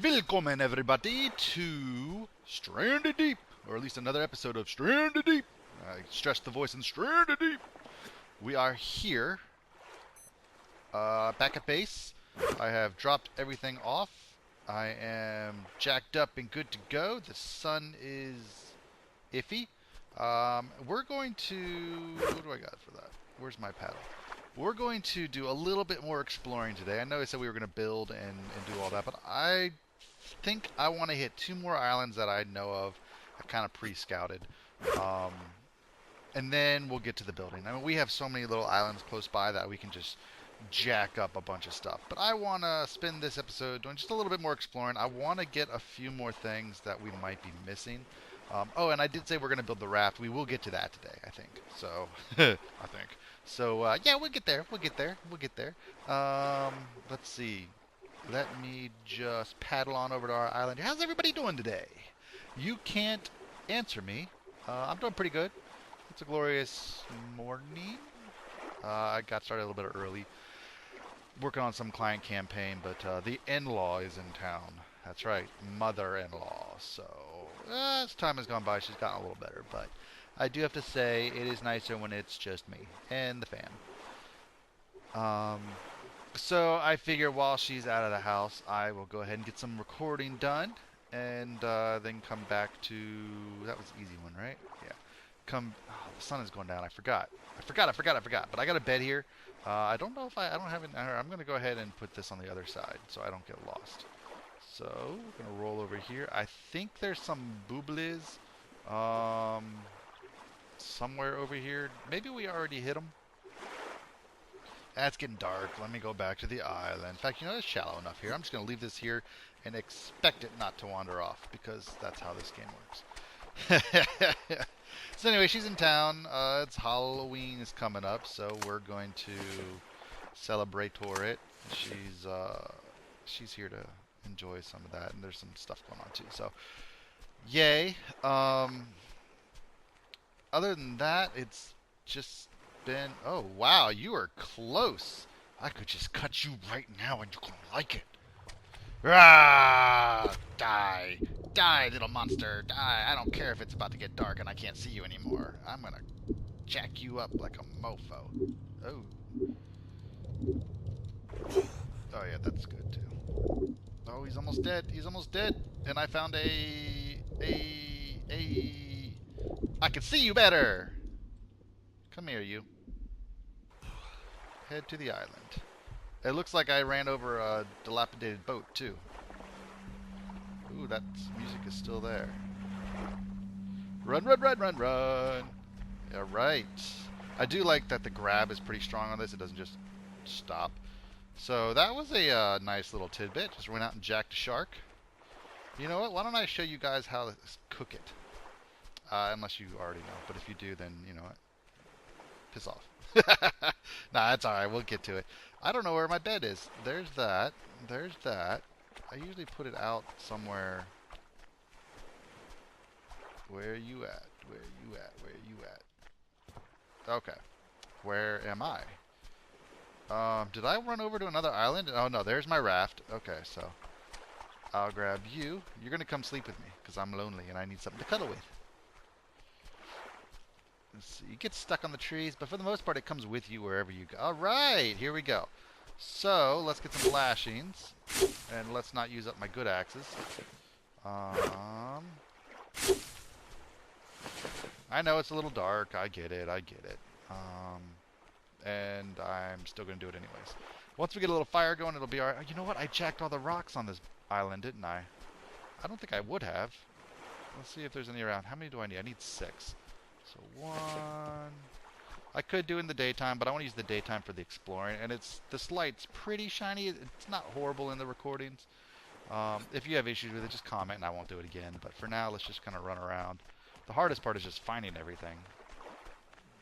Willkommen everybody to Stranded Deep, or at least another episode of Stranded Deep. I stressed the voice in Stranded Deep. We are here, back at base. I have dropped everything off. I am jacked up and good to go. The sun is iffy. We're going to... What do I got for that? Where's my paddle? We're going to do a little bit more exploring today. I know I said we were going to build and do all that, but I think I want to hit 2 more islands that I know of. I kind of pre-scouted. Um, and then we'll get to the building. I mean, we have so many little islands close by that we can just jack up a bunch of stuff. But I want to spend this episode doing just a little bit more exploring. I want to get a few more things that we might be missing. Oh, and I did say we're going to build the raft. We will get to that today, I think. So, I think. So, yeah, we'll get there. We'll get there. We'll get there. Let's see. Let me just paddle on over to our island. How's everybody doing today? You can't answer me. I'm doing pretty good. It's a glorious morning. I got started a little bit early. Working on some client campaign, but the in-law is in town. That's right, mother-in-law. So, as time has gone by, she's gotten a little better. But I do have to say, it is nicer when it's just me and the fam. So I figure while she's out of the house, I will go ahead and get some recording done, and then come back to... That was the easy one, right? Yeah. Oh, the sun is going down. I forgot. But I got a bed here. I don't know if I don't have it. I'm going to go ahead and put this on the other side so I don't get lost. So we're going to roll over here. I think there's some booblies somewhere over here. Maybe we already hit them. It's getting dark. Let me go back to the island. In fact, you know, it's shallow enough here. I'm just going to leave this here and expect it not to wander off, because that's how this game works. So anyway, she's in town. It's Halloween is coming up, so we're going to celebrate it. She's here to enjoy some of that, and there's some stuff going on too. So, yay. Other than that, it's just been... Oh, wow, you are close. I could just cut you right now and you're going to like it. Rah! Die. Die, little monster. Die. I don't care if it's about to get dark and I can't see you anymore. I'm going to jack you up like a mofo. Oh. Oh, yeah, that's good, too. Oh, he's almost dead. He's almost dead. And I found I can see you better. Come here, you. Head to the island. It looks like I ran over a dilapidated boat, too. Ooh, that music is still there. Run, run, run, run, run. Yeah, right. I do like that the grab is pretty strong on this. It doesn't just stop. So that was a nice little tidbit. Just went out and jacked a shark. You know what? Why don't I show you guys how to cook it? Unless you already know. But if you do, then, you know what? Piss off. Nah, that's alright. We'll get to it. I don't know where my bed is. There's that. There's that. I usually put it out somewhere. Where are you at? Where are you at? Where are you at? Okay. Where am I? Did I run over to another island? Oh, no. There's my raft. Okay, so I'll grab you. You're going to come sleep with me because I'm lonely and I need something to cuddle with. Let's see. You get stuck on the trees, but for the most part, it comes with you wherever you go. All right, here we go. So let's get some lashings, and let's not use up my good axes. I know it's a little dark. I get it. I get it. And I'm still going to do it anyways. Once we get a little fire going, it'll be all right. You know what? I jacked all the rocks on this island, didn't I? I don't think I would have. Let's see if there's any around. How many do I need? I need 6. So 1. I could do in the daytime, but I want to use the daytime for the exploring. And this light's pretty shiny. It's not horrible in the recordings. If you have issues with it, just comment and I won't do it again. But for now, let's just kind of run around. The hardest part is just finding everything.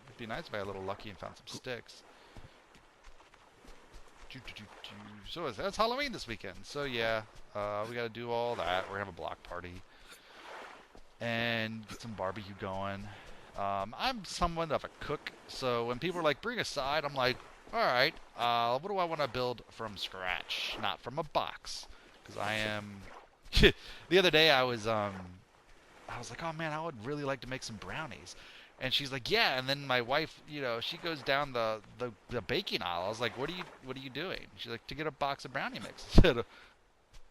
It'd be nice if I got a little lucky and found some sticks. So it's Halloween this weekend. So yeah, we got to do all that. We're going to have a block party. And get some barbecue going. I'm somewhat of a cook, so when people are like, bring a side, I'm like, alright, what do I want to build from scratch? Not from a box, because I am The other day I was like, oh man, I would really like to make some brownies. And she's like, yeah. And then my wife, she goes down the baking aisle. I was like, what are you doing? She's like, to get a box of brownie mix. I said,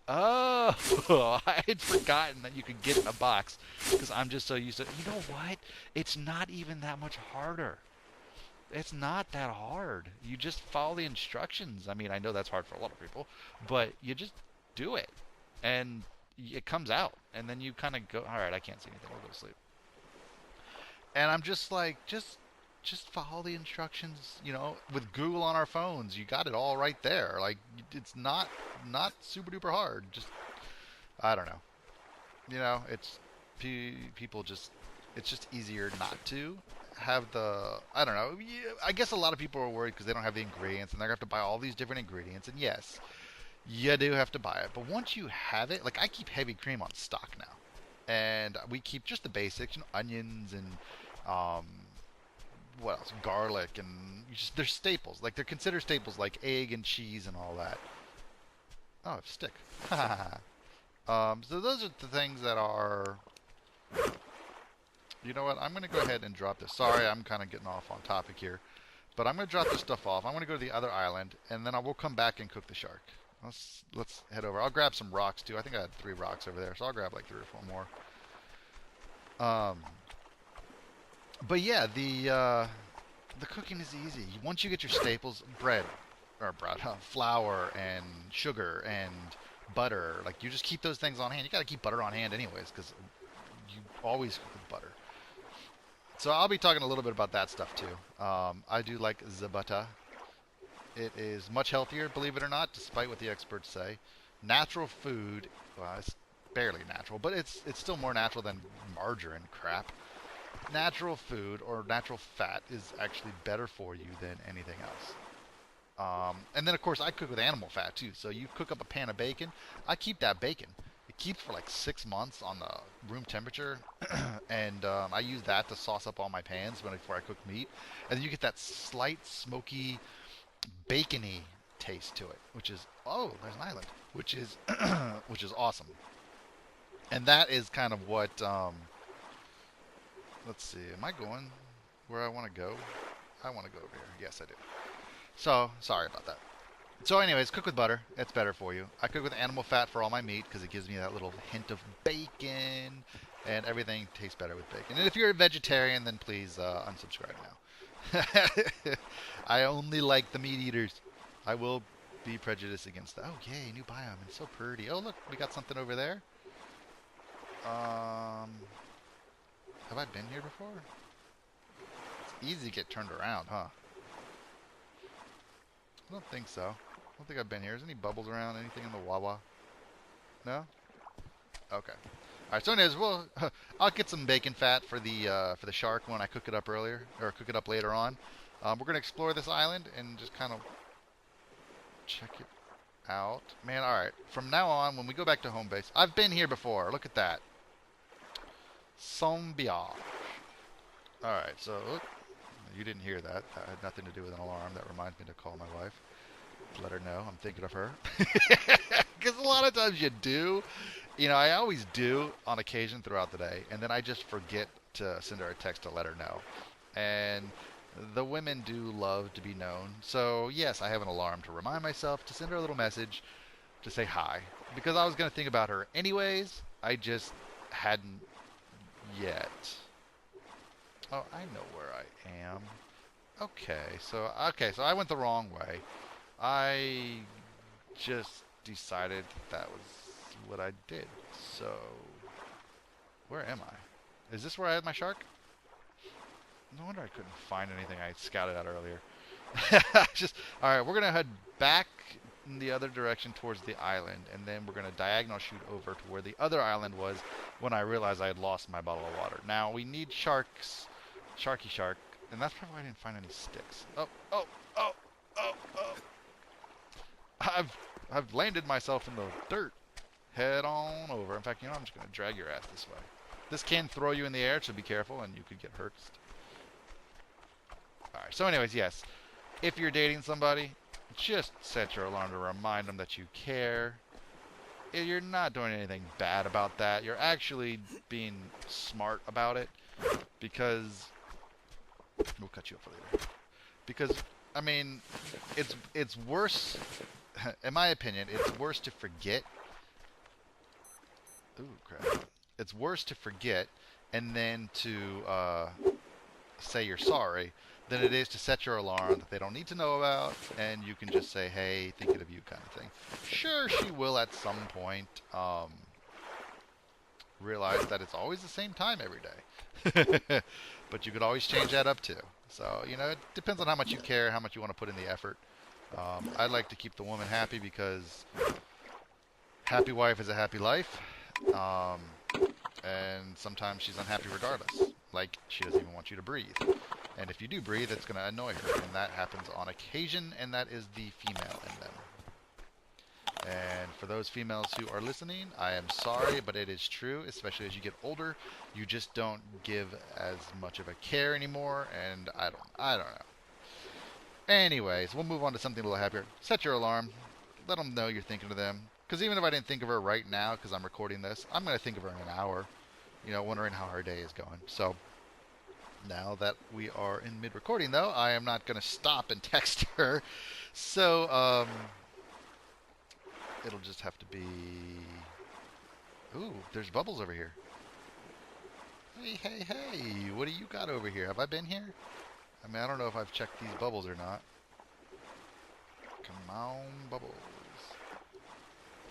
oh, I had forgotten that you could get in a box because I'm just so used to. You know what? It's not even that much harder. It's not that hard. You just follow the instructions. I mean, I know that's hard for a lot of people, but you just do it, and it comes out. And then you kind of go, all right, I can't see anything. I'll go to sleep. And I'm just like, just follow the instructions. With Google on our phones, you got it all right there. Like it's not super duper hard. Just I don't know. It's people just it's just easier not to have the I don't know. I guess a lot of people are worried because they don't have the ingredients and they're gonna have to buy all these different ingredients. And yes, you do have to buy it. But once you have it, like I keep heavy cream on stock now, and we keep just the basics, onions and um, what else? Garlic and they're staples. Like they're considered staples, like egg and cheese and all that. Oh, it's stick. So those are the things that are. You know what? I'm going to go ahead and drop this. Sorry, I'm kind of getting off on topic here, but I'm going to drop this stuff off. I'm going to go to the other island, and then I will come back and cook the shark. Let's head over. I'll grab some rocks too. I think I had 3 rocks over there, so I'll grab like 3 or 4 more. But yeah, the cooking is easy. Once you get your staples, flour and sugar and butter, like you just keep those things on hand. You got to keep butter on hand anyways, because you always cook with butter. So I'll be talking a little bit about that stuff too. I do like zabata. It is much healthier, believe it or not, despite what the experts say. Natural food, well, it's barely natural, but it's still more natural than margarine crap. Natural food or natural fat is actually better for you than anything else. And then, of course, I cook with animal fat, too. So you cook up a pan of bacon. I keep that bacon. It keeps for like 6 months on the room temperature. And I use that to sauce up all my pans before I cook meat. And then you get that slight smoky, bacony taste to it, which is, oh, there's an island, which is, which is awesome. And that is kind of what, let's see, am I going where I want to go? I want to go over here. Yes, I do. So, sorry about that. So anyways, cook with butter. It's better for you. I cook with animal fat for all my meat because it gives me that little hint of bacon, and everything tastes better with bacon. And if you're a vegetarian, then please unsubscribe now. I only like the meat eaters. I will be prejudiced against that. Oh, yay, new biome. It's so pretty. Oh, look, we got something over there. Have I been here before? It's easy to get turned around, huh? I don't think so. I don't think I've been here. Is there any bubbles around? Anything in the Wawa? No? Okay. Alright, so anyways, I'll get some bacon fat for the shark when I cook it up earlier, or cook it up later on. We're going to explore this island and just kind of check it out. Man, alright. From now on, when we go back to home base, I've been here before. Look at that. Sombiage. Alright, so you didn't hear that. That had nothing to do with an alarm. That reminds me to call my wife. Let her know I'm thinking of her. Because a lot of times you do. I always do on occasion throughout the day. And then I just forget to send her a text to let her know. And the women do love to be known. So, yes, I have an alarm to remind myself to send her a little message to say hi. Because I was going to think about her anyways. I just hadn't yet. Oh, I know where I am. Okay, so I went the wrong way. I just decided that was what I did. So, where am I? Is this where I had my shark? No wonder I couldn't find anything I scouted out earlier. Alright, we're going to head back in the other direction towards the island, and then we're going to diagonal shoot over to where the other island was when I realized I had lost my bottle of water. Now, we need sharks. Sharky shark. And that's probably why I didn't find any sticks. Oh. I've landed myself in the dirt. Head on over. In fact, I'm just going to drag your ass this way. This can throw you in the air, so be careful, and you could get hurt. Alright, so anyways, yes. If you're dating somebody, just set your alarm to remind them that you care. you're not doing anything bad about that. You're actually being smart about it because we'll cut you off later. Because I mean, it's worse. In my opinion, it's worse to forget. Ooh, crap! It's worse to forget and then to say you're sorry than it is to set your alarm that they don't need to know about, and you can just say, "Hey, thinking of you," kind of thing. Sure, she will at some point realize that it's always the same time every day, but you could always change that up too. So it depends on how much you care, how much you want to put in the effort. I'd like to keep the woman happy because happy wife is a happy life. Um, and sometimes she's unhappy regardless. Like, she doesn't even want you to breathe. And if you do breathe, it's going to annoy her. And that happens on occasion, and that is the female in them. And for those females who are listening, I am sorry, but it is true, especially as you get older. You just don't give as much of a care anymore, and I don't know. Anyways, we'll move on to something a little happier. Set your alarm. Let them know you're thinking of them. Because even if I didn't think of her right now, because I'm recording this, I'm going to think of her in an hour, wondering how her day is going. So now that we are in mid-recording, though, I am not going to stop and text her. So it'll just have to be... Ooh, there's bubbles over here. Hey, hey, hey, what do you got over here? Have I been here? I mean, I don't know if I've checked these bubbles or not. Come on, bubbles.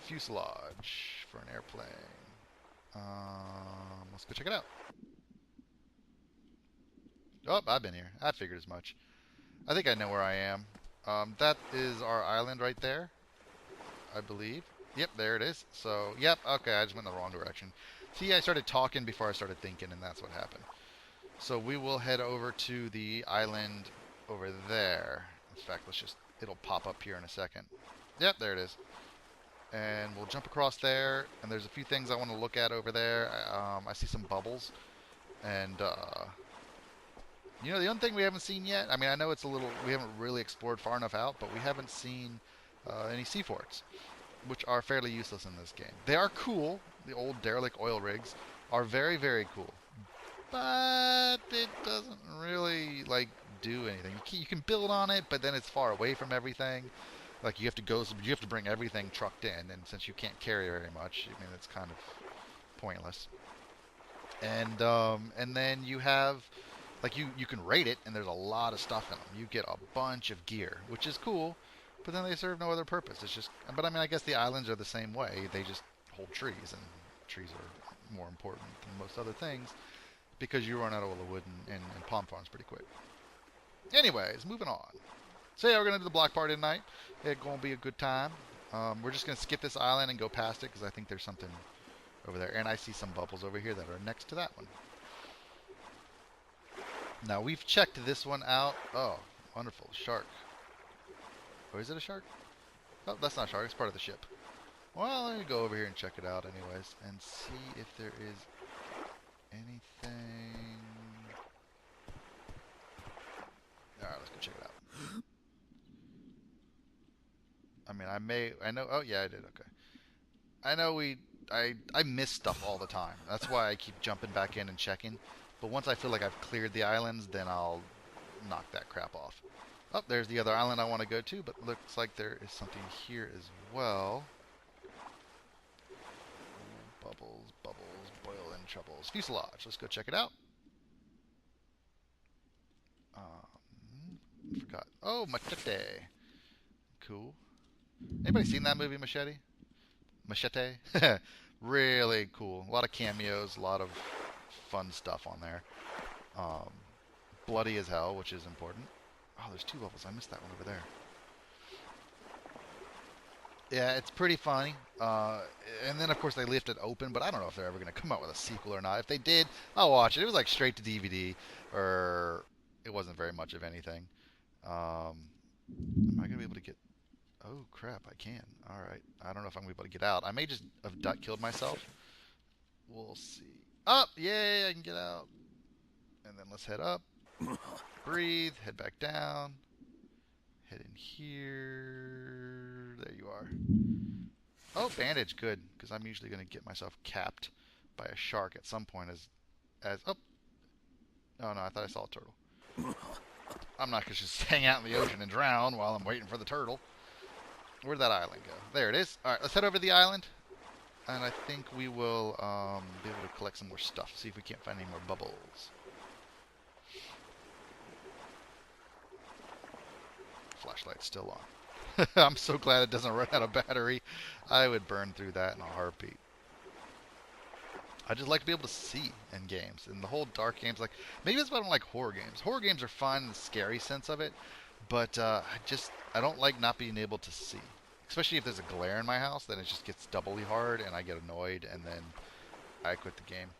Fuselage for an airplane. Let's go check it out. Oh, I've been here. I figured as much. I think I know where I am. That is our island right there, I believe. Yep, there it is. So, yep, okay, I just went in the wrong direction. See, I started talking before I started thinking, and that's what happened. So we will head over to the island over there. In fact, it'll pop up here in a second. Yep, there it is. And we'll jump across there, and there's a few things I want to look at over there. I see some bubbles, and the only thing we haven't seen yet, I mean, I know we haven't really explored far enough out, but we haven't seen any sea forts, which are fairly useless in this game. They are cool. The old derelict oil rigs are very, very cool, but it doesn't really do anything. You can build on it, but then it's far away from everything. Like, you have to bring everything trucked in, and since you can't carry very much, I mean, it's kind of pointless. And then you have, you can rate it, and there's a lot of stuff in them. You get a bunch of gear, which is cool, but then they serve no other purpose. But I mean, I guess the islands are the same way. They just hold trees, and trees are more important than most other things because you run out of all the wood and palm farms pretty quick. Anyways, moving on. So yeah, we're going to do the block party tonight. It's going to be a good time. We're just going to skip this island and go past it because I think there's something over there. And I see some bubbles over here that are next to that one. Now, we've checked this one out. Oh, wonderful. Shark. Oh, is it a shark? Oh, that's not a shark. It's part of the ship. Well, let me go over here and check it out anyways and see if there is anything. Alright, let's go check it out. I mean, I know, oh yeah, I did, okay. I know I miss stuff all the time. That's why I keep jumping back in and checking. But once I feel like I've cleared the islands, then I'll knock that crap off. Oh, there's the other island I want to go to, but looks like there is something here as well. Bubbles, bubbles, boiling troubles. Fuselage, let's go check it out. Forgot. Oh, Machete. Cool. Anybody seen that movie, Machete? Machete? Really cool. A lot of cameos, a lot of fun stuff on there. Bloody as hell, which is important. Oh, there's two levels. I missed that one over there. Yeah, it's pretty funny. And then, of course, they left it open, but I don't know if they're ever going to come out with a sequel or not. If they did, I'll watch it. It was like straight to DVD, or it wasn't very much of anything. Am I going to be able to get... Oh, crap, I can. Alright. I don't know if I'm going to be able to get out. I may just have killed myself. We'll see. Up! Yay, I can get out. And then let's head up. Breathe. Head back down. Head in here. There you are. Oh, bandage, good, because I'm usually going to get myself capped by a shark at some point oh, oh no, I thought I saw a turtle. I'm not going to just hang out in the ocean and drown while I'm waiting for the turtle. Where'd that island go? There it is. All right, let's head over to the island, and I think we will be able to collect some more stuff, see if we can't find any more bubbles. Flashlight's still on. I'm so glad it doesn't run out of battery. I would burn through that in a heartbeat. I just like to be able to see in games, and the whole dark games. Like maybe that's why I don't like horror games. Horror games are fun in the scary sense of it, but I don't like not being able to see. Especially if there's a glare in my house, then it just gets doubly hard, and I get annoyed, and then I quit the game.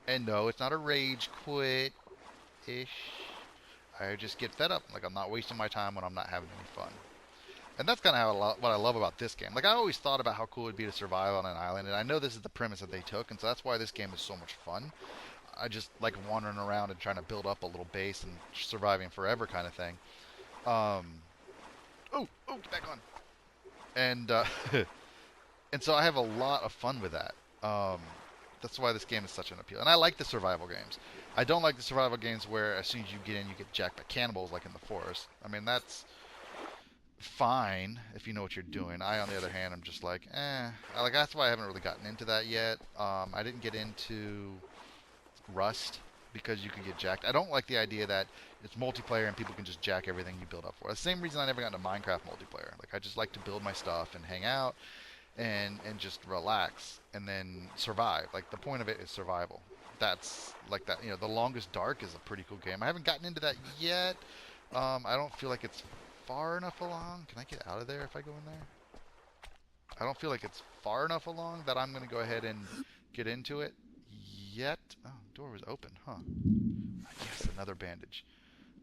And no, it's not a rage quit ish. I just get fed up. Like I'm not wasting my time when I'm not having any fun. And that's kind of what I love about this game. Like I always thought about how cool it would be to survive on an island, and I know this is the premise that they took, and so that's why this game is so much fun. I just like wandering around and trying to build up a little base and surviving forever kind of thing. Get back on. And and so I have a lot of fun with that. That's why this game is such an appeal. And I like the survival games. I don't like the survival games where as soon as you get in, you get jacked by cannibals like in the forest. I mean, that's fine if you know what you're doing. I, on the other hand, am just like, Like that's why I haven't really gotten into that yet. I didn't get into Rust because you can get jacked. I don't like the idea that it's multiplayer and people can just jack everything you build up for. The same reason I never got into Minecraft multiplayer. Like I just like to build my stuff and hang out and just relax and then survive. Like the point of it is survival. That's like that. You know, The Longest Dark is a pretty cool game. I haven't gotten into that yet. I don't feel like it's far enough along. Can I get out of there if I go in there? I don't feel like it's far enough along that I'm going to go ahead and get into it yet. Oh, door was open, huh? Yes, another bandage.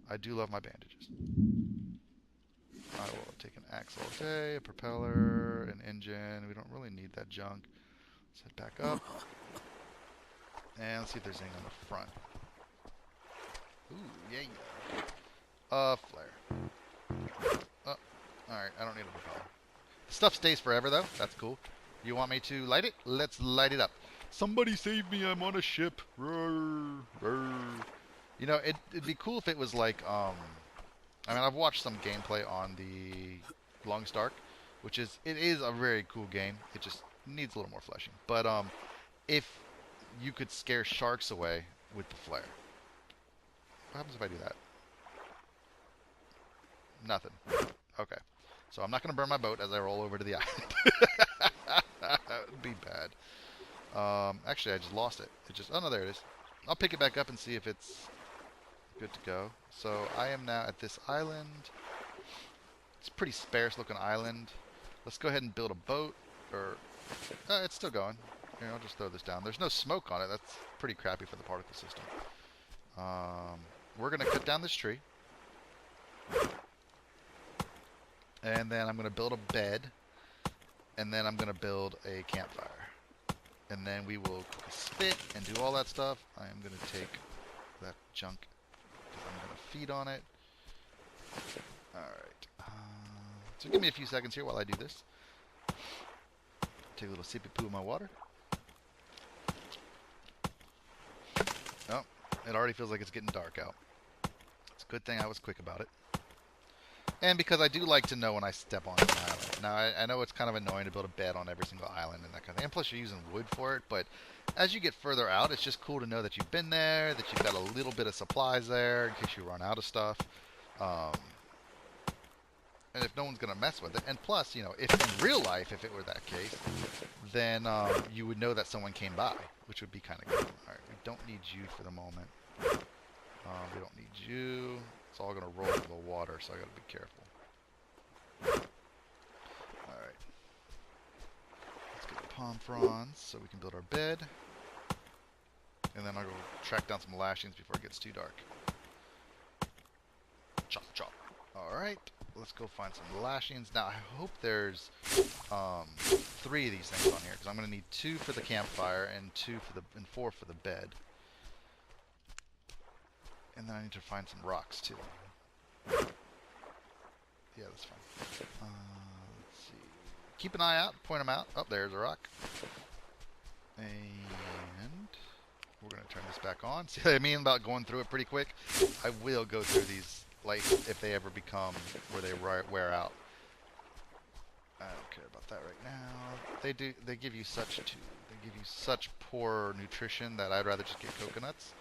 I do love my bandages. I will take an axe all day, a propeller, an engine. We don't really need that junk. Let's head back up. And let's see if there's anything on the front. Ooh, yeah. Flare. Oh, alright, I don't need a propeller. The stuff stays forever, though. That's cool. You want me to light it? Let's light it up. Somebody save me, I'm on a ship. Roar, roar. You know, it'd be cool if it was like, I mean, I've watched some gameplay on the Longest Dark, it is a very cool game. It just needs a little more fleshing. But, if you could scare sharks away with the flare. What happens if I do that? Nothing. Okay. So I'm not going to burn my boat as I roll over to the island. That would be bad. Actually, I just lost it. Oh no, there it is. I'll pick it back up and see if it's good to go. So I am now at this island. It's a pretty sparse looking island. Let's go ahead and build a boat. It's still going. Here, I'll just throw this down. There's no smoke on it. That's pretty crappy for the particle system. We're going to cut down this tree. And then I'm going to build a bed. And then I'm going to build a campfire. And then we will cook a spit and do all that stuff. I am going to take that junk because I'm going to feed on it. Alright. So give me a few seconds here while I do this. Take a little sippy poo of my water. Oh, it already feels like it's getting dark out. It's a good thing I was quick about it. And because I do like to know when I step on an island. Now, I know it's kind of annoying to build a bed on every single island and that kind of thing. And plus, you're using wood for it. But as you get further out, it's just cool to know that you've been there, that you've got a little bit of supplies there in case you run out of stuff. And if no one's going to mess with it. And plus, you know, if in real life, if it were that case, then you would know that someone came by, which would be kind of cool. All right, we don't need you for the moment. We don't need you. It's all going to roll into the water, so I got to be careful. Alright. Let's get the palm fronds so we can build our bed. And then I'll go track down some lashings before it gets too dark. Chop, chop. Alright. Let's go find some lashings. Now, I hope there's 3 of these things on here, because I'm going to need 2 for the campfire and 4 for the bed. And then I need to find some rocks, too. Yeah, that's fine. Let's see. keep an eye out, point them out. Oh, there's a rock. And we're going to turn this back on. See what I mean about going through it pretty quick? I will go through these lights if they ever become where they wear out. I don't care about that right now. They give you such poor nutrition that I'd rather just get coconuts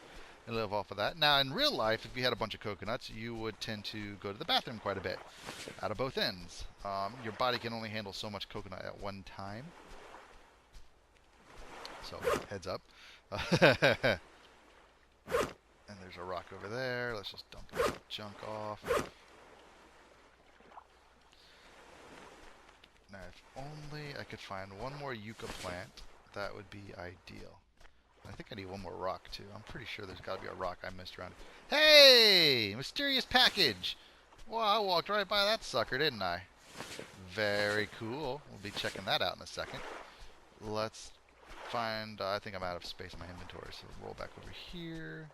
and live off of that. Now, in real life, if you had a bunch of coconuts, you would tend to go to the bathroom quite a bit, out of both ends. Your body can only handle so much coconut at one time. So, heads up. And there's a rock over there. Let's just dump this junk off. Now, if only I could find one more yucca plant, that would be ideal. I think I need one more rock, too. I'm pretty sure there's got to be a rock I missed around. Hey! Mysterious package! Well, I walked right by that sucker, didn't I? Very cool. We'll be checking that out in a second. Let's find... I think I'm out of space in my inventory, so we'll roll back over here.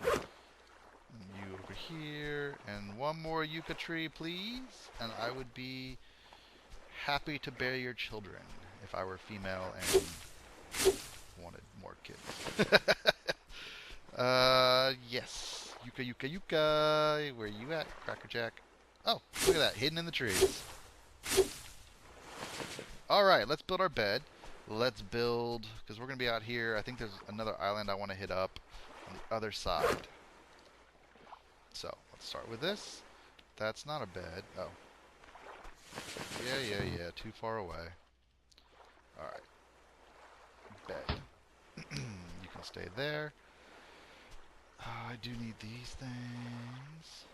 And you over here. And one more yucca tree, please. And I would be happy to bear your children if I were female and wanted more kids. Yes. Yucca, yucca, yucca. Where you at, Crackerjack? Oh, look at that. Hidden in the trees. Alright, let's build our bed. Let's build, because we're going to be out here. I think there's another island I want to hit up on the other side. So, let's start with this. That's not a bed. Oh. Yeah. Too far away. Alright. Bed. You can stay there. I do need these things.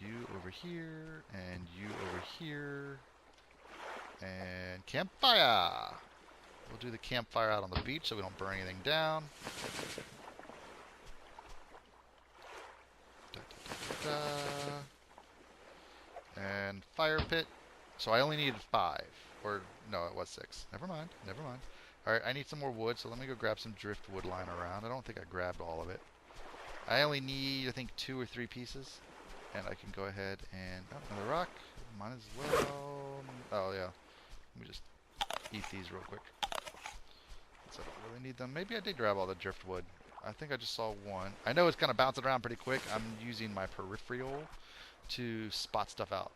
You over here, and you over here. And campfire! We'll do the campfire out on the beach so we don't burn anything down. And fire pit. So I only needed 5. Or, no, it was 6. Never mind. Alright, I need some more wood, so let me go grab some driftwood lying around. I don't think I grabbed all of it. I only need, I think, 2 or 3 pieces. And I can go ahead and... Oh, another rock. Might as well... Oh, yeah. Let me just eat these real quick. So I don't really need them. Maybe I did grab all the driftwood. I think I just saw one. I know it's kind of bouncing around pretty quick. I'm using my peripheral to spot stuff out.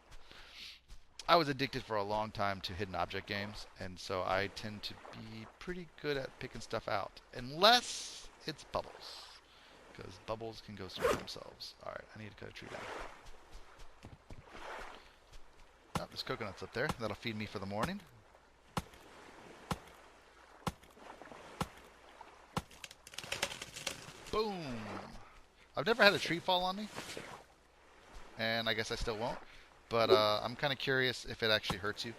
I was addicted for a long time to hidden object games, and so I tend to be pretty good at picking stuff out. Unless it's bubbles. Because bubbles can go screw themselves. Alright, I need to cut a tree down. Oh, there's coconuts up there. That'll feed me for the morning. Boom! I've never had a tree fall on me. And I guess I still won't. But I'm kind of curious if it actually hurts you.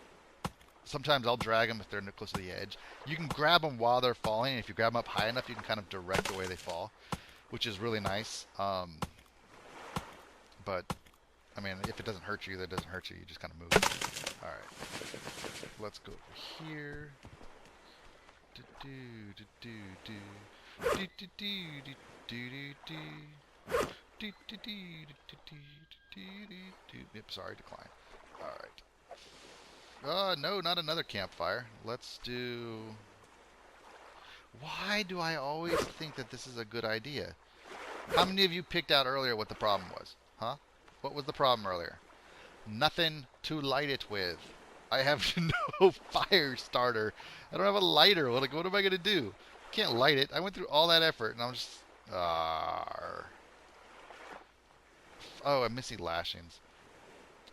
Sometimes I'll drag them if they're close to the edge. You can grab them while they're falling. And if you grab them up high enough, you can kind of direct the way they fall, which is really nice. But, I mean, if it doesn't hurt you, that doesn't hurt you. You just kind of move. Alright. Let's go over here. Yep, sorry, decline. Alright. No, not another campfire. Let's do... Why do I always think that this is a good idea? How many of you picked out earlier what the problem was? Huh? What was the problem earlier? Nothing to light it with. I have no fire starter. I don't have a lighter. What am I going to do? Can't light it. I went through all that effort, and I'm just... Oh, I'm missing lashings.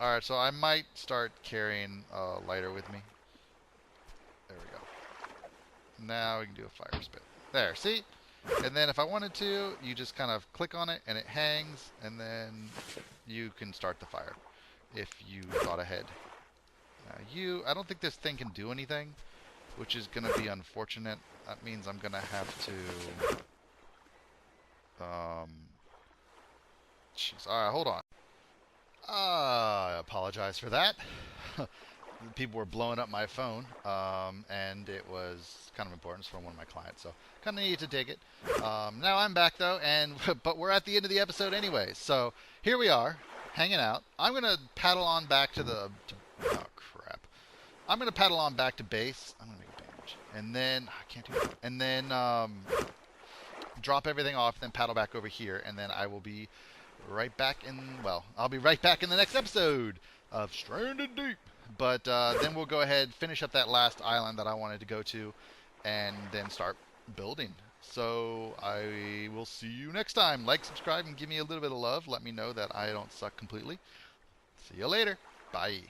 Alright, so I might start carrying a lighter with me. There we go. Now we can do a fire spit. There, see? And then if I wanted to, you just kind of click on it, and it hangs, and then you can start the fire if you thought ahead. Now I don't think this thing can do anything, which is going to be unfortunate. That means I'm going to have to... Jeez. Alright, hold on. I apologize for that. People were blowing up my phone, and it was kind of important. It's from one of my clients, so kind of needed to take it. Now I'm back, though, but we're at the end of the episode anyway. So here we are, hanging out. I'm going to paddle on back to the... oh, crap. I'm gonna paddle on back to base. I'm gonna make a damage, and then I can't do that. And then drop everything off, then paddle back over here, and then I will be right back in. Well, I'll be right back in the next episode of Stranded Deep. But then we'll go ahead, finish up that last island that I wanted to go to, and then start building. So I will see you next time. Like, subscribe, and give me a little bit of love. Let me know that I don't suck completely. See you later. Bye.